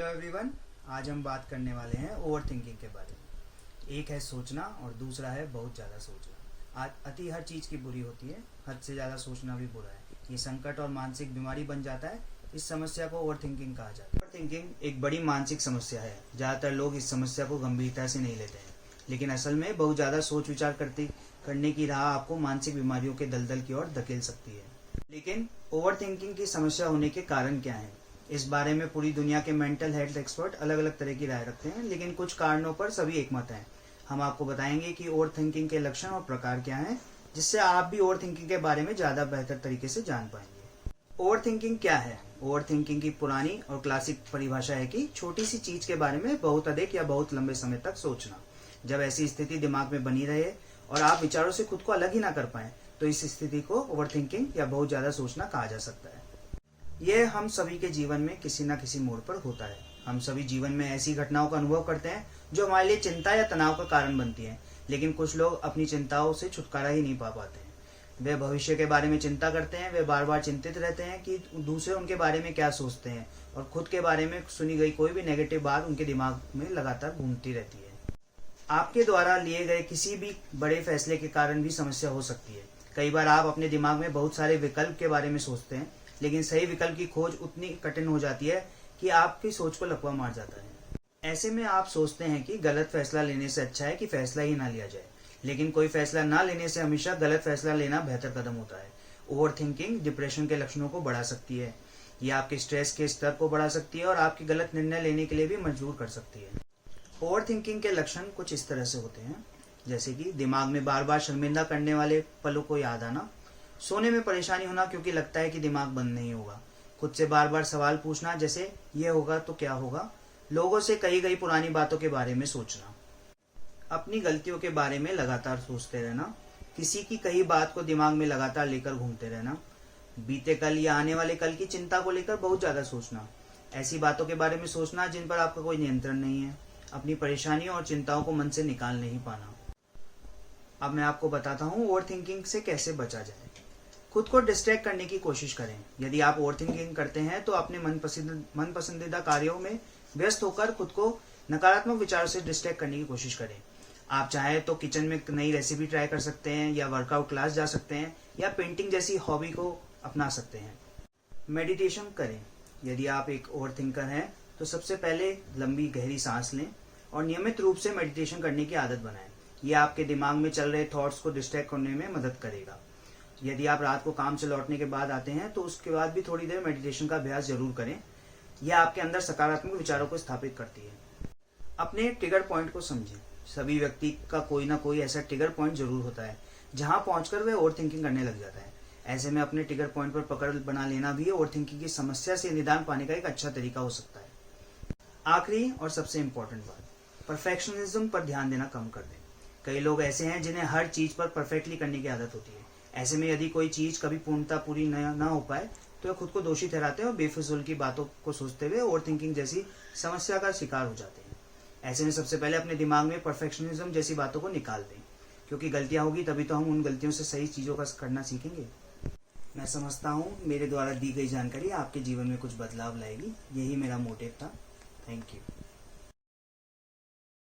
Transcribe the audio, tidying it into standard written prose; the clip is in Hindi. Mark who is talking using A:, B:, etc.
A: Hello everyone. आज हम बात करने वाले हैं ओवर थिंकिंग के बारे में। एक है सोचना और दूसरा है बहुत ज़्यादा सोचना। आज अति हर चीज़ की बुरी होती है, हद से ज़्यादा सोचना भी बुरा है। ये संकट और मानसिक बीमारी बन जाता है। इस समस्या को ओवर थिंकिंग कहा जाता है। ओवर थिंकिंग एक बड़ी मानसिक समस्या है। ज़्यादातर लोग इस समस्या को गंभीरता से नहीं लेते हैं, लेकिन असल में बहुत ज़्यादा सोच विचार करने की राह आपको मानसिक बीमारियों के दलदल की ओर धकेल सकती है। लेकिन ओवर थिंकिंग की समस्या होने के कारण क्या हैं? इस बारे में पूरी दुनिया के मेंटल हेल्थ एक्सपर्ट अलग अलग तरह की राय रखते हैं, लेकिन कुछ कारणों पर सभी एकमत हैं। हम आपको बताएंगे कि ओवर थिंकिंग के लक्षण और प्रकार क्या हैं, जिससे आप भी ओवर थिंकिंग के बारे में ज़्यादा बेहतर तरीके से जान पाएंगे। ओवर थिंकिंग क्या है? ओवर थिंकिंग की पुरानी और क्लासिक परिभाषा है कि छोटी सी चीज के बारे में बहुत अधिक या बहुत लंबे समय तक सोचना। जब ऐसी स्थिति दिमाग में बनी रहे और आप विचारों से खुद को अलग ही ना कर पाए, तो इस स्थिति को ओवर थिंकिंग या बहुत ज्यादा सोचना कहा जा सकता है। यह हम सभी के जीवन में किसी न किसी मोड़ पर होता है। हम सभी जीवन में ऐसी घटनाओं का अनुभव करते हैं जो हमारे लिए चिंता या तनाव का कारण बनती है, लेकिन कुछ लोग अपनी चिंताओं से छुटकारा ही नहीं पा पाते हैं। वे भविष्य के बारे में चिंता करते हैं। वे बार बार चिंतित रहते हैं कि दूसरे उनके बारे में क्या सोचते हैं, और खुद के बारे में सुनी गई कोई भी नेगेटिव बात उनके दिमाग में लगातार घूमती रहती है। आपके द्वारा लिए गए किसी भी बड़े फैसले के कारण भी समस्या हो सकती है। कई बार आप अपने दिमाग में बहुत सारे विकल्प के बारे में सोचते हैं, लेकिन सही विकल्प की खोज उतनी कठिन हो जाती है कि आपकी सोच को लकवा मार जाता है। ऐसे में आप सोचते हैं कि गलत फैसला लेने से अच्छा है कि फैसला ही ना लिया जाए, लेकिन कोई फैसला ना लेने से हमेशा गलत फैसला लेना बेहतर कदम होता है। ओवर थिंकिंग डिप्रेशन के लक्षणों को बढ़ा सकती है। ये आपके स्ट्रेस के स्तर को बढ़ा सकती है और आपकी गलत निर्णय लेने के लिए भी मजबूर कर सकती है। ओवर थिंकिंग के लक्षण कुछ इस तरह से होते हैं, जैसे कि दिमाग में बार बार शर्मिंदा करने वाले पलों को याद आना, सोने में परेशानी होना क्योंकि लगता है कि दिमाग बंद नहीं होगा, खुद से बार बार सवाल पूछना जैसे ये होगा तो क्या होगा, लोगों से कही गई पुरानी बातों के बारे में सोचना, अपनी गलतियों के बारे में लगातार सोचते रहना, किसी की कही बात को दिमाग में लगातार लेकर घूमते रहना, बीते कल या आने वाले कल की चिंता को लेकर बहुत ज्यादा सोचना, ऐसी बातों के बारे में सोचना जिन पर आपका कोई नियंत्रण नहीं है, अपनी परेशानियों और चिंताओं को मन से निकाल नहीं पाना। अब मैं आपको बताता हूँ ओवर थिंकिंग से कैसे बचा जाए। खुद को डिस्ट्रैक्ट करने की कोशिश करें। यदि आप ओवर थिंकिंग करते हैं तो अपने मन पसंदीदा कार्यों में व्यस्त होकर खुद को नकारात्मक विचारों से डिस्ट्रैक्ट करने की कोशिश करें। आप चाहें तो किचन में नई रेसिपी ट्राई कर सकते हैं, या वर्कआउट क्लास जा सकते हैं, या पेंटिंग जैसी हॉबी को अपना सकते हैं। मेडिटेशन करें। यदि आप एक ओवर थिंकर हैं तो सबसे पहले लंबी गहरी सांस लें और नियमित रूप से मेडिटेशन करने की आदत बनाएं। यह आपके दिमाग में चल रहे थॉट्स को डिस्ट्रैक्ट करने में मदद करेगा। यदि आप रात को काम से लौटने के बाद आते हैं तो उसके बाद भी थोड़ी देर मेडिटेशन का अभ्यास जरूर करें। यह आपके अंदर सकारात्मक विचारों को स्थापित करती है। अपने ट्रिगर पॉइंट को समझें। सभी व्यक्ति का कोई ना कोई ऐसा ट्रिगर पॉइंट जरूर होता है जहां पहुंचकर वह ओवर थिंकिंग करने लग जाता है। ऐसे में अपने ट्रिगर पॉइंट पर पकड़ बना लेना भी ओवर थिंकिंग की समस्या से निदान पाने का एक अच्छा तरीका हो सकता है। आखिरी और सबसे इंपॉर्टेंट बात, परफेक्शनिज्म पर ध्यान देना कम कर दें। कई लोग ऐसे हैं जिन्हें हर चीज पर परफेक्टली करने की आदत होती है। ऐसे में यदि कोई चीज कभी पूर्णता पूरी न हो पाए तो वे खुद को दोषी ठहराते हैं और बेफिजूल की बातों को सोचते हुए ओवर थिंकिंग जैसी समस्या का शिकार हो जाते हैं। ऐसे में सबसे पहले अपने दिमाग में परफेक्शनिज्म जैसी बातों को निकाल दें, क्योंकि गलतियां होगी तभी तो हम उन गलतियों से सही चीजों का करना सीखेंगे। मैं समझता हूँ मेरे द्वारा दी गई जानकारी आपके जीवन में कुछ बदलाव लाएगी। यही मेरा मोटिव था। Thank you.